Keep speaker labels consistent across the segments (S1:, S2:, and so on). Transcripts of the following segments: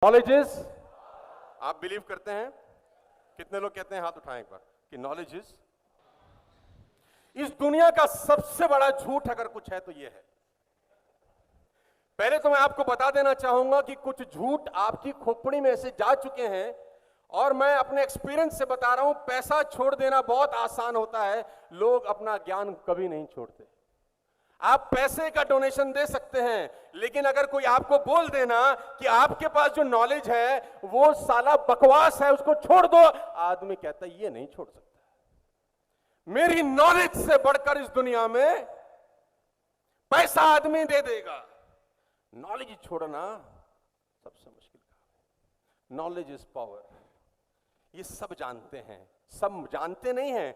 S1: Knowledge is, आप believe करते हैं? कितने लोग कहते हैं? हाथ उठाएं एक बार कि नॉलेज इज। इस दुनिया का सबसे बड़ा झूठ अगर कुछ है तो यह है। पहले तो मैं आपको बता देना चाहूंगा कि कुछ झूठ आपकी खोपड़ी में ऐसे जा चुके हैं, और मैं अपने एक्सपीरियंस से बता रहा हूं, पैसा छोड़ देना बहुत आसान होता है, लोग अपना ज्ञान कभी नहीं छोड़ते। आप पैसे का डोनेशन दे सकते हैं, लेकिन अगर कोई आपको बोल देना कि आपके पास जो नॉलेज है वो साला बकवास है, उसको छोड़ दो, आदमी कहता है ये नहीं छोड़ सकता। मेरी नॉलेज से बढ़कर इस दुनिया में पैसा आदमी दे देगा, नॉलेज छोड़ना सबसे मुश्किल काम है। नॉलेज इज पावर, ये सब जानते हैं, सब जानते नहीं हैं,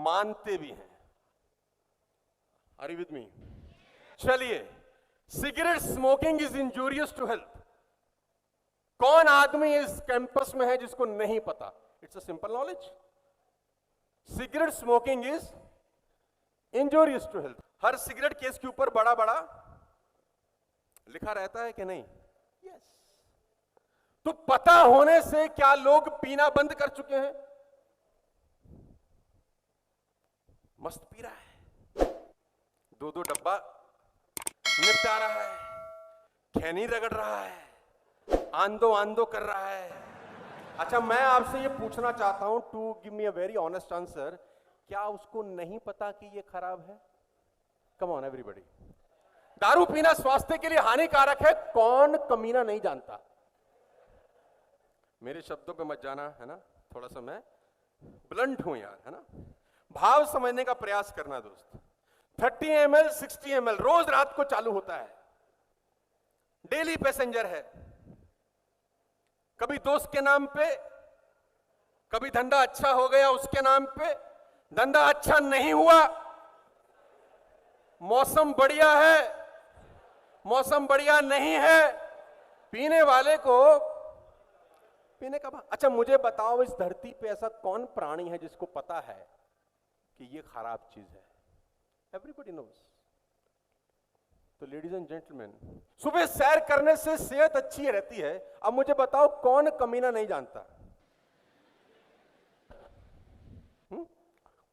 S1: मानते भी हैं। Are you with me? चलिए, cigarette smoking is injurious to health. कौन आदमी इस कैंपस में है जिसको नहीं पता? It's a simple knowledge. Cigarette smoking is injurious to health. हर सिगरेट केस के ऊपर बड़ा बड़ा लिखा रहता है कि नहीं? यस। तो पता होने से क्या लोग पीना बंद कर चुके हैं? मस्त पी रहा है, दो दो डब्बा निपटा रहा है, खैनी रगड़ रहा है, आंदो आंदो कर रहा है। अच्छा, मैं आपसे ये पूछना चाहता हूं, to give me a very honest answer, क्या उसको नहीं पता कि ये खराब है? कम ऑन एवरीबॉडी, दारू पीना स्वास्थ्य के लिए हानिकारक है, कौन कमीना नहीं जानता? मेरे शब्दों पे मत जाना, है ना, थोड़ा सा मैं ब्लंट हूं यार, है ना, भाव समझने का प्रयास करना दोस्त। 30 ml 60 ml रोज रात को चालू होता है, डेली पैसेंजर है, कभी दोस्त के नाम पे, कभी धंधा अच्छा हो गया उसके नाम पे, धंधा अच्छा नहीं हुआ, मौसम बढ़िया है, मौसम बढ़िया नहीं है, पीने वाले को पीने का। अच्छा मुझे बताओ, इस धरती पे ऐसा कौन प्राणी है जिसको पता है कि ये खराब चीज है? Everybody knows. तो लेडीज एंड जेंटलमैन, सुबह सैर करने से सेहत अच्छी रहती है। अब मुझे बताओ कौन कमीना नहीं जानता?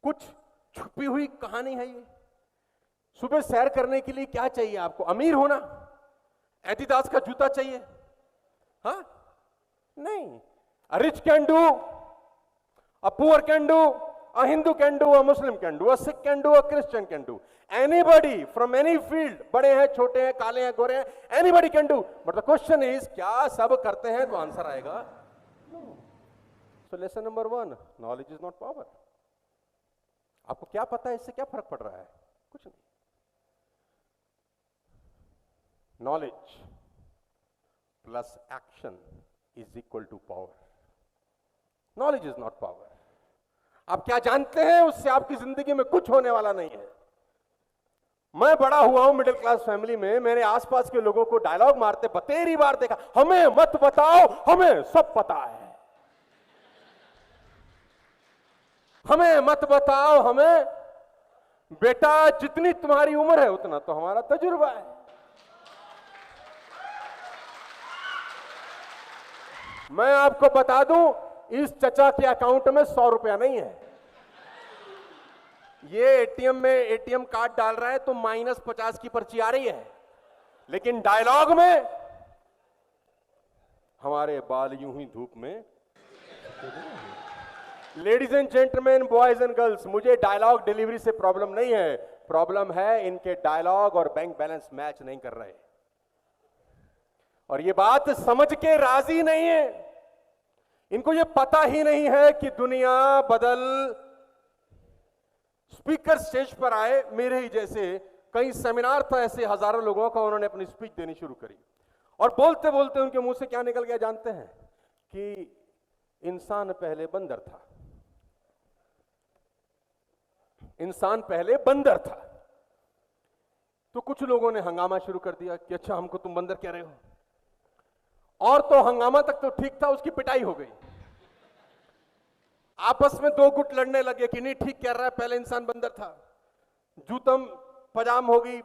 S1: कुछ छुपी हुई कहानी है ये। सुबह सैर करने के लिए क्या चाहिए आपको? अमीर होना? एडिडास का जूता चाहिए? हाँ नहीं। A rich can do, a poor can do, a Hindu can do, a Muslim can do, a Sikh can do, a Christian can do. Anybody from any field, बड़े हैं, छोटे हैं, काले हैं, गोरे हैं, anybody can do. But the question is, क्या सब करते हैं? तो आंसर आएगा no. So lesson number 1, knowledge is not power. आपको क्या पता है? इससे क्या फर्क पड़ रहा है? कुछ नहीं। Knowledge plus action is equal to power. Knowledge is not power. आप क्या जानते हैं उससे आपकी जिंदगी में कुछ होने वाला नहीं है। मैं बड़ा हुआ हूं मिडिल क्लास फैमिली में, मेरे आसपास के लोगों को डायलॉग मारते बतेरी बार देखा, हमें मत बताओ, हमें सब पता है, हमें मत बताओ, हमें। बेटा जितनी तुम्हारी उम्र है उतना तो हमारा तजुर्बा है। मैं आपको बता दूं, इस चचा के अकाउंट में 100 रुपया नहीं है। ये एटीएम में एटीएम कार्ड डाल रहा है तो -50 की पर्ची आ रही है, लेकिन डायलॉग में हमारे बाल यूं ही धूप में। Ladies and gentleman, boys and girls, मुझे डायलॉग डिलीवरी से प्रॉब्लम नहीं है, प्रॉब्लम है इनके डायलॉग और बैंक बैलेंस मैच नहीं कर रहे, और ये बात समझ के राजी नहीं है। इनको ये पता ही नहीं है कि दुनिया बदल। स्पीकर स्टेज पर आए, मेरे ही जैसे कई सेमिनार था ऐसे हजारों लोगों का, उन्होंने अपनी स्पीच देनी शुरू करी, और बोलते बोलते उनके मुंह से क्या निकल गया जानते हैं? कि इंसान पहले बंदर था, इंसान पहले बंदर था। तो कुछ लोगों ने हंगामा शुरू कर दिया कि अच्छा हमको तुम बंदर कह रहे हो, और तो हंगामा तक तो ठीक था, उसकी पिटाई हो गई। आपस में दो गुट लड़ने लगे कि नहीं ठीक कह रहा है, पहले इंसान बंदर था। जूतम पजाम हो गई,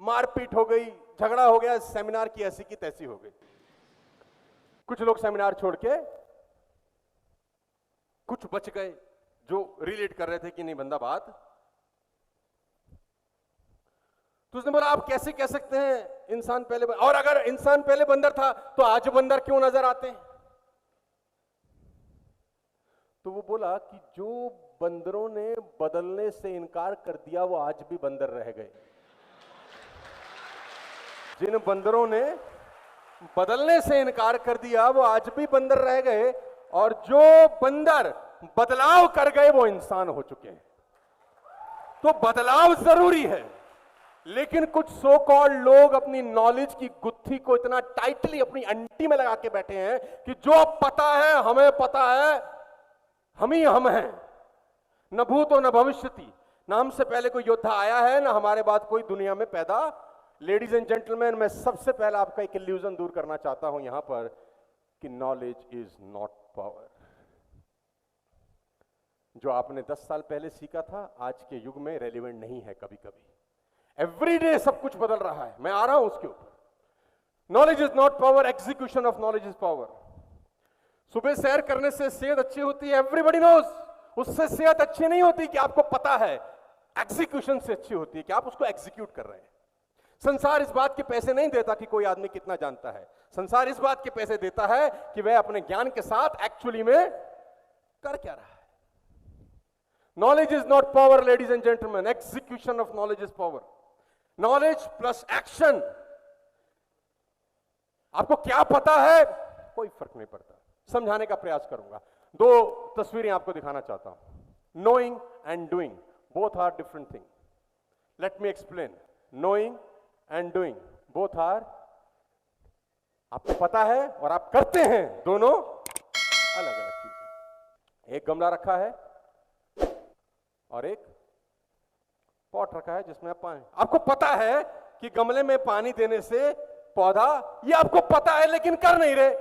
S1: मारपीट हो गई, झगड़ा हो गया, सेमिनार की ऐसी की तैसी हो गई। कुछ लोग सेमिनार छोड़ के कुछ बच गए जो रिलेट कर रहे थे कि नहीं बंदा बात, तो उसने बोला आप कैसे कह सकते हैं इंसान पहले और अगर इंसान पहले बंदर था तो आज बंदर क्यों नजर आते हैं? तो वो बोला कि जो बंदरों ने बदलने से इनकार कर दिया वो आज भी बंदर रह गए। जिन बंदरों ने बदलने से इनकार कर दिया वो आज भी बंदर रह गए, और जो बंदर बदलाव कर गए वो इंसान हो चुके हैं। तो बदलाव जरूरी है, लेकिन कुछ सो कॉल्ड लोग अपनी नॉलेज की गुत्थी को इतना टाइटली अपनी अंटी में लगा के बैठे हैं कि जो पता है हमें पता है, हम ही हम हैं, न भूतो न भविष्यति, ना हमसे पहले कोई योद्धा आया है ना हमारे बाद कोई दुनिया में पैदा। लेडीज एंड जेंटलमैन, मैं सबसे पहले आपका एक इल्यूजन दूर करना चाहता हूं यहां पर कि नॉलेज इज नॉट पावर। जो आपने 10 साल पहले सीखा था आज के युग में रेलिवेंट नहीं है। कभी कभी एवरीडे सब कुछ बदल रहा है, मैं आ रहा हूं उसके ऊपर। Knowledge is not power, execution of knowledge is power. सुबह सैर करने से सेहत अच्छी होती है, एवरीबॉडी नोज। उससे सेहत अच्छी नहीं होती कि आपको पता है, एग्जीक्यूशन से अच्छी होती है कि आप उसको एग्जीक्यूट कर रहे हैं। संसार इस बात के पैसे नहीं देता कि कोई आदमी कितना जानता है, संसार इस बात के पैसे देता है कि वह अपने ज्ञान के साथ एक्चुअली में कर क्या रहा है। Knowledge is not power ladies and gentleman, execution of knowledge is power. Knowledge plus action. आपको क्या पता है कोई फर्क नहीं पड़ता। समझाने का प्रयास करूंगा। 2 तस्वीरें आपको दिखाना चाहता हूं। Knowing and doing both are different thing. Let me explain. Knowing and doing both are, आपको पता है और आप करते हैं, दोनों अलग अलग चीजें। एक गमला रखा है और एक पॉट रखा है जिसमें आप पानी, आपको पता है कि गमले में पानी देने से पौधा, ये आपको पता है लेकिन कर नहीं रहे,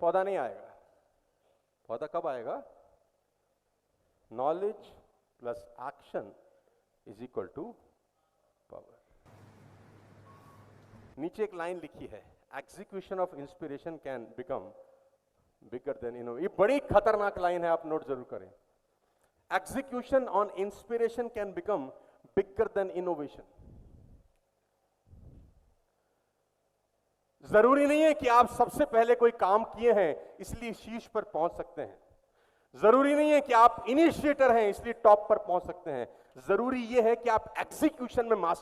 S1: पौधा नहीं आएगा। पौधा कब आएगा? Knowledge plus action is equal to power. नीचे एक लाइन लिखी है, execution of inspiration can become bigger than innovation. ये बड़ी खतरनाक लाइन है, आप नोट जरूर करें। Execution on inspiration can become bigger than innovation. जरूरी नहीं है कि आप सबसे पहले कोई काम किए हैं इसलिए शीर्ष पर पहुंच सकते हैं। जरूरी नहीं है कि आप इनिशिएटर हैं इसलिए टॉप पर पहुंच सकते हैं। जरूरी यह है कि आप एग्जीक्यूशन में मास्टर